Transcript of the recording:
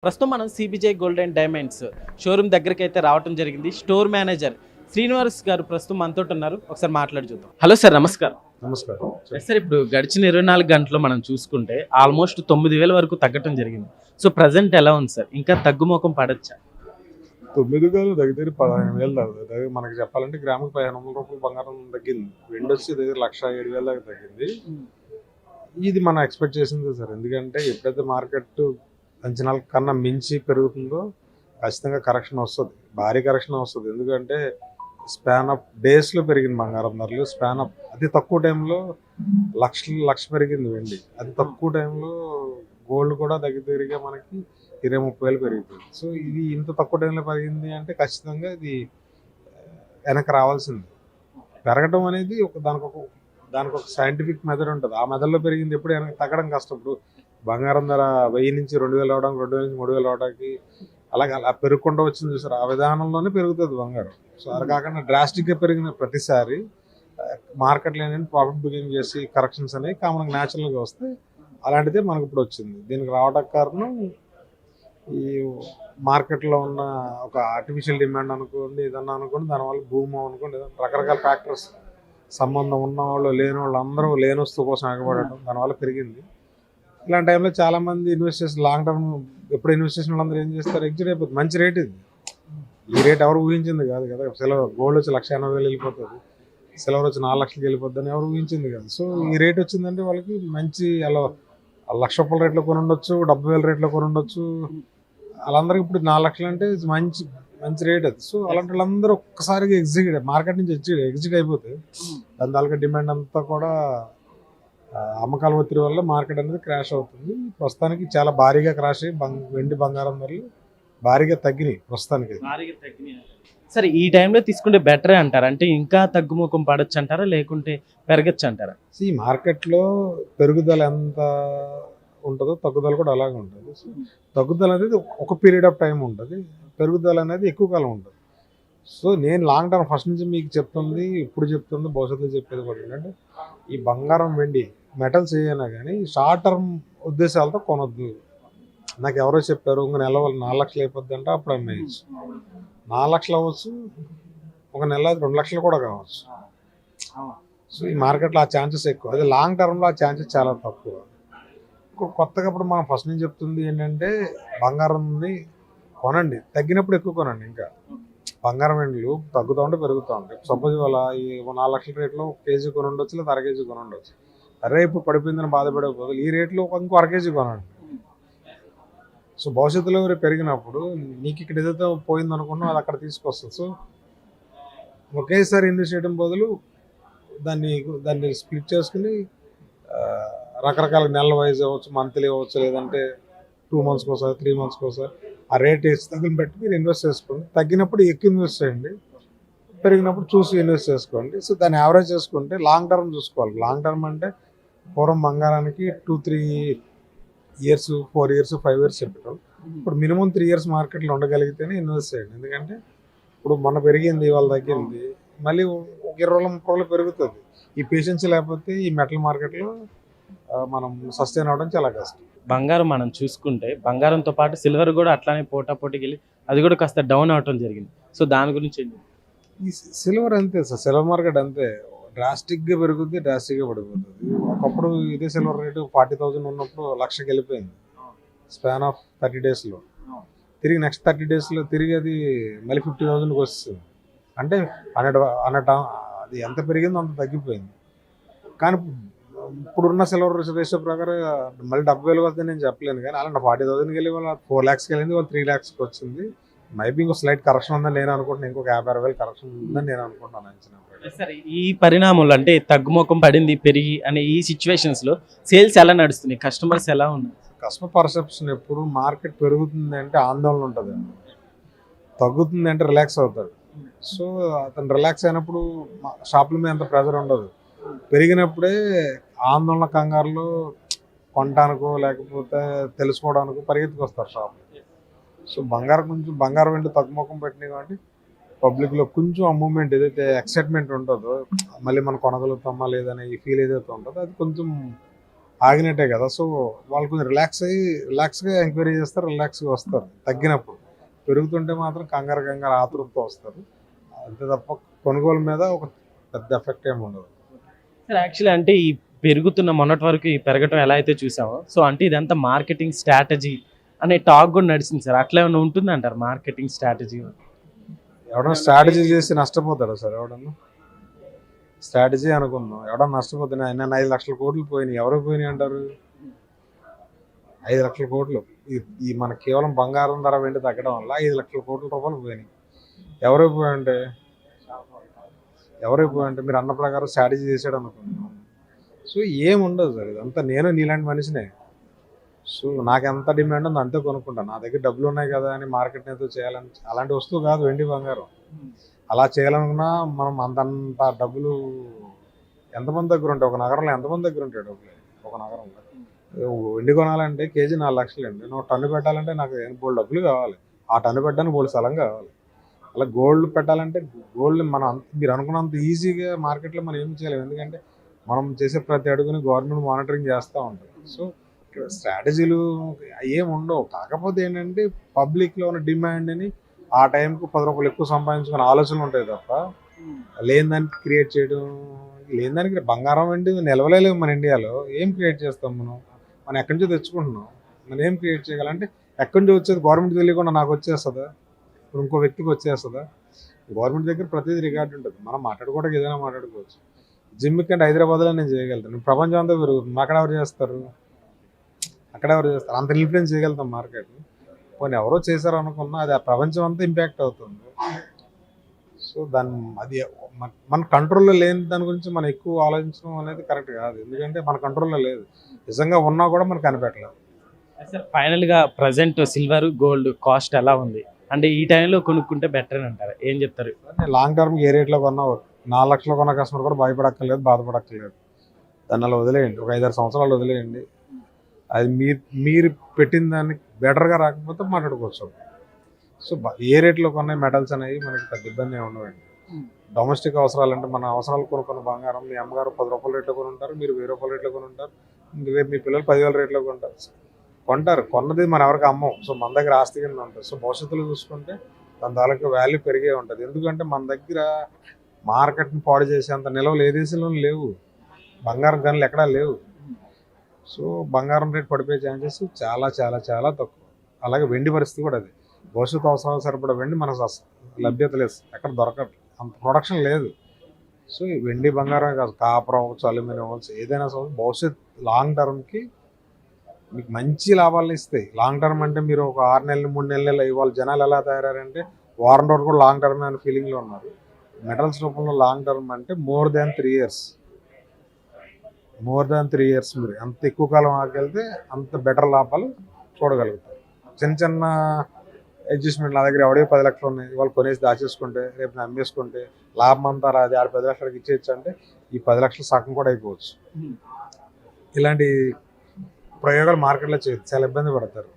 ప్రస్తుతం మనం CBJ gold and diamonds showroom దగ్గరికి అయితే రావడం జరిగింది. స్టోర్ మేనేజర్ శ్రీనివాస్ గారు ప్రస్తుతం మనతో ఉన్నారు. ఒకసారి మాట్లాడి చూద్దాం. హలో సార్, నమస్కారం. నమస్కారం. సార్, ఇప్పుడు గడిచిన 24 గంటలు మనం చూసుకుంటే ఆల్మోస్ట్ 9,000 వరకు తగ్గటం జరిగింది. సో ప్రజెంట్ ఎలా ఉంది సార్? ఇంకా తగ్గుముఖం పడచ్చా? 9 వేలు దగ్గర 15,000 దగ్గర మనకి చెప్పాలంటే గ్రాముకి 1,500 రూపాయలు బంగారం తగ్గింది. వెండి వచ్చి దగ్గర 1,07,000 దాకా తగ్గింది. ఇది మనం ఎక్స్పెక్ట్ చేసింది సార్. ఎందుకంటే ఎప్పుడైతే మార్కెట్ అంచనాల కన్నా మించి పెరుగుతుందో ఖచ్చితంగా కరెక్షన్ వస్తుంది, భారీ కరెక్షన్ వస్తుంది. ఎందుకంటే స్పాన్ ఆఫ్ డేస్లో పెరిగింది బంగారం ధరలు. స్పాన్ ఆఫ్ అతి తక్కువ టైంలో లక్ష పెరిగింది వెండి. అతి తక్కువ టైంలో గోల్డ్ కూడా దగ్గరగా మనకి 20-30 వేలు పెరిగిపోయింది. సో ఇది ఇంత తక్కువ టైంలో పెరిగింది అంటే ఖచ్చితంగా ఇది వెనక్కి రావాల్సింది. పెరగడం అనేది దానికి ఒక సైంటిఫిక్ మెథడ్ ఉంటుంది. ఆ మెథడ్లో పెరిగింది ఎప్పుడు వెనక్కి తగ్గడం కష్టం. ఇప్పుడు బంగారం ధర 1000 నుంచి 2,000 అవడానికి, 2,000 నుంచి 3,000 అవడానికి అలాగే అలా పెరుగుకుండా వచ్చింది చూసారు. ఆ విధానంలోనే పెరుగుతుంది బంగారం. సో అది కాకుండా డ్రాస్టిక్గా పెరిగిన ప్రతిసారి మార్కెట్లో ఏంటంటే ప్రాఫిట్ బుకింగ్ చేసి కరెక్షన్స్ అనేవి కామన్గా న్యాచురల్గా వస్తాయి. అలాంటిదే మనకు ఇప్పుడు వచ్చింది. దీనికి రావడానికి కారణం ఈ మార్కెట్లో ఉన్న ఒక ఆర్టిఫిషియల్ డిమాండ్ అనుకోండి, ఏదన్నా అనుకోండి, దానివల్ల భూమి అనుకోండి, ఏదన్నా రకరకాల ఫ్యాక్టర్స్, సంబంధం ఉన్న వాళ్ళు లేని వాళ్ళు అందరూ లేని వస్తువు కోసం ఎగబడటం దానివల్ల పెరిగింది. ఇలాంటి టైంలో చాలామంది ఇన్వెస్టర్స్ లాంగ్ టర్మ్ ఎప్పుడు ఇన్వెస్టేషన్ వాళ్ళందరూ ఏం చేస్తారు, ఎగ్జిట్ అయిపోతుంది. మంచి రేట్ ఇది. ఈ రేట్ ఎవరు ఊహించింది కాదు కదా. గోల్డ్ వచ్చి 1,80,000 వెళ్ళిపోతుంది, సిల్వర్ వచ్చి 4 లక్షలకి వెళ్ళిపోద్ది అని ఎవరు ఊహించింది కాదు. సో ఈ రేట్ వచ్చిందంటే వాళ్ళకి మంచి అలా 1,00,000 రూపాయల రేట్లో కొని ఉండొచ్చు, 70,000 రేట్లో కొని ఉండొచ్చు. వాళ్ళందరికీ ఇప్పుడు 4 లక్షలు అంటే మంచి రేట్ అది. సో అలాంటి వాళ్ళందరూ ఒక్కసారిగా మార్కెట్ నుంచి ఎగ్జిట్ అయిపోతే దాని తాలూకా డిమాండ్ అంతా కూడా అమ్మకాల ఒత్తిడి వల్ల మార్కెట్ అనేది క్రాష్ అవుతుంది. ప్రస్తుతానికి చాలా భారీగా క్రాష్ అయ్యి వెండి బంగారం ధరలు భారీగా తగ్గినాయి ప్రస్తుతానికి. సరే, ఈ టైంలో తీసుకుంటే బెటరే అంటారా? అంటే ఇంకా తగ్గుముఖం పడచ్చు అంటారా, లేకుంటే పెరగచ్చు అంటారా? ఈ మార్కెట్లో పెరుగుదల ఎంత ఉంటుందో తగ్గుదల కూడా అలాగే ఉంటుంది. సో తగ్గుదల అనేది ఒక పీరియడ్ ఆఫ్ టైం ఉంటుంది, పెరుగుదల అనేది ఎక్కువ కాలం ఉంటుంది. సో నేను లాంగ్ టర్మ్ ఫస్ట్ నుంచి మీకు చెప్తుంది, ఇప్పుడు చెప్తుంది, భవిష్యత్తులో చెప్పేది కూడా ఏంటంటే ఈ బంగారం వెండి మెటల్స్ ఏమైనా కానీ షార్ట్ టర్మ్ ఉద్దేశాలతో కొనొద్దు. నాకు ఎవరో చెప్పారు ఇంక నెల 4 లక్షలు అయిపోద్ది అంటే అప్పుడు అమ్మేయచ్చు. 4 లక్షలు అవ్వచ్చు, ఒక నెల 2 లక్షలు కూడా కావచ్చు. సో ఈ మార్కెట్లో ఆ ఛాన్సెస్ ఎక్కువ. అదే లాంగ్ టర్మ్లో ఆ ఛాన్సెస్ చాలా తక్కువ. కొత్తగా ఇప్పుడు మనం ఫస్ట్ నుంచి చెప్తుంది ఏంటంటే బంగారంని కొనండి, తగ్గినప్పుడు ఎక్కువ కొనండి. ఇంకా బంగారం వెండిలు తగ్గుతూ ఉంటే పెరుగుతూ ఉంటాయి. సపోజ్ ఇవాళ ఈ 4 లక్షల రేట్లో కేజీ కొని ఉండొచ్చు, లేదా 1/2 కేజీ కొని ఉండొచ్చు. అరే ఇప్పుడు పడిపోయిందని బాధపడే బదులు ఈ రేట్లో ఇంకో 1/2 కేజీ కొనండి. సో భవిష్యత్తులో రేపు పెరిగినప్పుడు నీకు ఇక్కడ ఏదైతే పోయింది అనుకున్నావు అది అక్కడ తీసుకొస్తుంది. సో ఒకేసారి ఇన్వెస్ట్ చేయడం బదులు దాన్ని స్ప్లిట్ చేసుకుని రకరకాల నెలల వైజ్ అవ్వచ్చు, మంత్లీ అవ్వచ్చు, లేదంటే 2 మంత్స్కి ఒకసారి, 3 మంత్స్కి ఒకసారి ఆ రేట్ తగ్గిన బట్టి మీరు ఇన్వెస్ట్ చేసుకోండి. తగ్గినప్పుడు ఎక్కువ ఇన్వెస్ట్ చేయండి, పెరిగినప్పుడు చూసి ఇన్వెస్ట్ చేసుకోండి. సో దాన్ని యావరేజ్ చేసుకుంటే లాంగ్ టర్మ్ చూసుకోవాలి. లాంగ్ టర్మ్ అంటే పూర్వం బంగారానికి 2-3 ఇయర్స్, 4 ఇయర్స్, 5 ఇయర్స్ చెప్పటం. ఇప్పుడు మినిమం 3 ఇయర్స్ మార్కెట్లో ఉండగలిగితేనే ఇన్వెస్ట్ చేయండి. ఎందుకంటే ఇప్పుడు మొన్న పెరిగింది, ఇవాళ తగ్గింది, మళ్ళీ ఒక 20-30 రోజులు పెరుగుతుంది. ఈ పేషెన్సీ లేకపోతే ఈ మెటల్ మార్కెట్లో మనం సస్టైన్ అవ్వడం చాలా కష్టం. బంగారం మనం చూసుకుంటే బంగారంతో పాటు సిల్వర్ కూడా అట్లానే పోటాపోటీకి వెళ్ళి అది కూడా కాస్త డౌన్ అవటం జరిగింది. సో దాని గురించి ఈ సిల్వర్ అంతే సార్, సిల్వర్ మార్కెట్ అంతే. డ్రాస్టిక్గా పెరుగుద్ది, డ్రాస్టిక్గా పడిపోతుంది. ఒకప్పుడు ఇదే సిల్వర్ రేటు 40,000 ఉన్నప్పుడు 1,00,000కి వెళ్ళిపోయింది స్పాన్ ఆఫ్ 30 డేస్లో. తిరిగి నెక్స్ట్ 30 డేస్లో తిరిగి అది మళ్ళీ 50,000కి వస్తుంది. అంటే 100 అది ఎంత పెరిగిందో అంత తగ్గిపోయింది. కానీ ఇప్పుడున్న సిల్వర్ రేషియో ప్రకారం మళ్ళీ 70,000 వస్తుంది నేను చెప్పలేను. కానీ అలా 40,000కి వెళ్ళి వాళ్ళ 4 lakhsకి వెళ్ళింది, వాళ్ళు 3 lakhsకి వచ్చింది. మైబీ ఇంకో స్లైట్ కరెక్షన్ ఉందని నేను అనుకుంటున్నాను, ఇంకొక 50,000 కరెక్షన్ ఉందని నేను అనుకుంటున్నాను అంచనా. సరే, ఈ పరిణామాలు అంటే తగ్గుముఖం పడింది, పెరిగి అనే ఈ సిచ్యువేషన్స్ లో సేల్స్ ఎలా నడుస్తున్నాయి, కస్టమర్స్ ఎలా ఉన్నారు? కస్టమర్ పర్సెప్షన్ ఎప్పుడు మార్కెట్ పెరుగుతుంది అంటే ఆందోళన ఉంటుంది, తగ్గుతుంది అంటే రిలాక్స్ అవుతాడు. సో అతను రిలాక్స్ అయినప్పుడు షాపుల మీద అంత ప్రెజర్ ఉండదు. పెరిగినప్పుడే ఆందోళన, కంగారులో కొనడానికో లేకపోతే తెలుసుకోవడానికో పరిగెత్తుకొస్తారు షాపులు. సో బంగారం వెండి తగ్గుముఖం పెట్టినాయి కాబట్టి పబ్లిక్లో కొంచెం ఆ మూమెంట్ ఏదైతే ఎక్సైట్మెంట్ ఉంటుందో, మళ్ళీ మనం కొనగలుగుతామా లేదనే ఈ ఫీల్ ఏదైతే ఉంటుందో అది కొంచెం ఆగినట్టే కదా. సో వాళ్ళు కొంచెం రిలాక్స్గా ఎంక్వైరీ చేస్తారు, రిలాక్స్గా వస్తారు. తగ్గినప్పుడు పెరుగుతుంటే మాత్రం కంగారు ఆతృతతో వస్తారు. అంతే తప్ప కొనుగోలు మీద ఒక పెద్ద ఎఫెక్ట్ ఏమి ఉండదు. సార్ యాక్చువల్లీ అంటే ఈ పెరుగుతున్న మొన్నటి వరకు ఈ పెరగటం ఎలా అయితే చూసామో, సో అంటే ఇదంతా మార్కెటింగ్ స్ట్రాటజీ అనే టాక్ కూడా నడిచింది సార్. అట్లా ఏమైనా ఉంటుంది అంటారు మార్కెటింగ్ స్ట్రాటజీ? ఎవడన్నా స్ట్రాటజీ చేసి నష్టపోతాడా సార్? ఎవడన్నా స్ట్రాటజీ అనుకుందాం, ఎవడన్నా నష్టపోతున్నా ఆయన 5 లక్షల కోట్లు పోయినాయి. ఎవరు పోయినాయి అంటారు? 5 లక్షల కోట్లు ఈ మన కేవలం బంగారం ధర వెండి తగ్గడం వల్ల 5 లక్షల కోట్ల రూపాయలు పోయినాయి. ఎవరైపోయాయంటే మీరు అన్న ప్రకారం స్ట్రాటజీ చేసాడు అనుకుంటున్నాం. సో ఏముండదు సార్, ఇదంతా నేను నీలాంటి మనిషినే. సో నాకు ఎంత డిమాండ్ ఉందో అంతే కొనుక్కుంటాను. నా దగ్గర డబ్బులు ఉన్నాయి కదా అని మార్కెట్ ఏదో చేయాలని అలాంటి వస్తువు కాదు వెండి బంగారం. అలా చేయాలనుకున్నా మనం అంతంత డబ్బులు ఎంతమంది దగ్గర ఉంటాయి? ఒక నగరంలో ఎంతమంది దగ్గర ఉంటాయి డబ్బులు? ఒక నగరంలో వెండి కొనాలంటే కేజీ 4 లక్షలు అండి. నువ్వు టన్ను పెట్టాలంటే నాకు బోల్డ్ డబ్బులు కావాలి. ఆ టన్ను పెట్టడానికి బోల్డ్ స్థలం కావాలి. అలా గోల్డ్ పెట్టాలంటే గోల్డ్ మీరు అనుకున్నంత ఈజీగా మార్కెట్లో మనం ఏం చేయలేము. ఎందుకంటే మనం చేసే ప్రతి అడుగుని గవర్నమెంట్ మానిటరింగ్ చేస్తూ ఉంటుంది. సో ఇక్కడ స్ట్రాటజీలు ఏమి ఉండవు. కాకపోతే ఏంటంటే పబ్లిక్లో ఉన్న డిమాండ్ని ఆ టైంకు 10 రూపాయలు ఎక్కువ సంపాదించుకునే ఆలోచనలు ఉంటాయి తప్ప లేని దానికి క్రియేట్ చేయడం, లేని దానికి బంగారం అంటే నిలవలేము. మన ఇండియాలో ఏం క్రియేట్ చేస్తాం మనం ఎక్కడి నుంచో తెచ్చుకుంటున్నాం. మనం ఏం క్రియేట్ చేయగలంటే ఎక్కడి నుంచి వచ్చేది గవర్నమెంట్ తెలియకుండా నాకు వచ్చేస్తుందా? ఇప్పుడు ఇంకో వ్యక్తికి వచ్చేస్తుందా? గవర్నమెంట్ దగ్గర ప్రతిదీ రికార్డు ఉంటుంది. మనం మాట్లాడుకోవడానికి ఏదైనా మాట్లాడుకోవచ్చు. జిమ్ కంటే హైదరాబాద్లో నేను చేయగలుగుతాను. ప్రపంచం అంతా పెరుగుతుంది. అక్కడ ఎవరు చేస్తారు? అంత ఇన్ఫ్లుయెన్స్ చేయగలుగుతాం మార్కెట్ని. కొన్ని ఎవరో చేశారు అనుకున్నా అది ఆ ప్రపంచం అంతా ఇంపాక్ట్ అవుతుంది. సో అది మన కంట్రోల్లో లేని దాని గురించి మనం ఎక్కువ ఆలోచించడం అనేది కరెక్ట్ కాదు. ఎందుకంటే మన కంట్రోల్లో లేదు. నిజంగా ఉన్నా కూడా మనకు కనిపెట్టలేదు. సార్ ఫైనల్గా ప్రజెంట్ సిల్వర్ గోల్డ్ కాస్ట్ ఎలా ఉంది అంటే ఈ టైంలో కొనుక్కుంటే బెటర్ అని అంటారు? ఏం చెప్తారు? లాంగ్ టర్మ్కి ఏ రేట్లో కొన్నా 4 లక్షలు కొన్న కస్టమర్ కూడా భయపడక్కర్లేదు, బాధపడక్కర్లేదు. దాన్ని అలా వదిలేయండి. ఒక 5-6 సంవత్సరాలు వదిలేయండి. అది మీరు పెట్టిన దానికి బెటర్గా రాకపోతే మాట్లాడుకోవచ్చు. సో ఏ రేట్లో కొన్నాయి మెటల్స్ అనేవి మనకి పెద్ద ఇబ్బంది ఉండవండి. డొమెస్టిక్ అవసరాలు అంటే మన అవసరాలు కొనుక్కున్న బంగారం మీ అమ్మగారు 10 రూపాయల రేట్లో కొని ఉంటారు, మీరు 1000 రూపాయల రేట్లో కొని ఉంటారు. రేపు మీ పిల్లలు 10,000 రేట్లో కొంటారు. కొన్నది మనం ఎవరికి అమ్మం. సో మన దగ్గర ఆస్తి కింద ఉంటుంది. సో భవిష్యత్తులో చూసుకుంటే దాని తాలూకు వాల్యూ పెరిగే ఉంటుంది. ఎందుకంటే మన దగ్గర మార్కెట్ని పాడు చేసేంత నిల్వలు ఏ దేశంలోనూ లేవు. బంగారం గనులు ఎక్కడా లేవు. సో బంగారం రేట్ పడిపోయే ఛాన్సెస్ చాలా చాలా చాలా తక్కువ. అలాగే వెండి పరిస్థితి కూడా అది. భవిష్యత్తు అవసరాలు సరిపడా వెండి మనకు లభ్యత లేదు, ఎక్కడ దొరకట్లేదు, అంత ప్రొడక్షన్ లేదు. సో వెండి బంగారం కాదు, కాపర్ అవ్వచ్చు, అల్యూమినియం అవ్వచ్చు, ఏదైనా సరే భవిష్యత్ లాంగ్ టర్మ్కి మీకు మంచి లాభాలు ఇస్తాయి. లాంగ్ టర్మ్ అంటే మీరు ఒక 6 నెలలు 3 నెలలు ఇవాళ జనాలు ఎలా తయారంటే వారం రోజులు కూడా లాంగ్ టర్మ్ అనే ఫీలింగ్లో ఉన్నారు. మెటల్స్ రూపంలో లాంగ్ టర్మ్ అంటే మోర్ దాన్ 3 ఇయర్స్. మీరు ఎంత ఎక్కువ కాలం ఆగలిగితే అంత బెటర్ లాభాలు చూడగలుగుతారు. చిన్న అడ్జస్ట్మెంట్ నా దగ్గర ఎవడే 10 లక్షలు ఉన్నాయి, వాళ్ళు కొనేసి దాచేసుకుంటే రేపు నేను అమ్మేసుకుంటే లాభం అంతా అది 10 లక్షలకి ఇచ్చేయచ్చు అంటే ఈ 10 లక్షలు సగం కూడా అయిపోవచ్చు. ఇలాంటి ప్రయోగాలు మార్కెట్లో చేయొచ్చు, చాలా ఇబ్బంది పడతారు.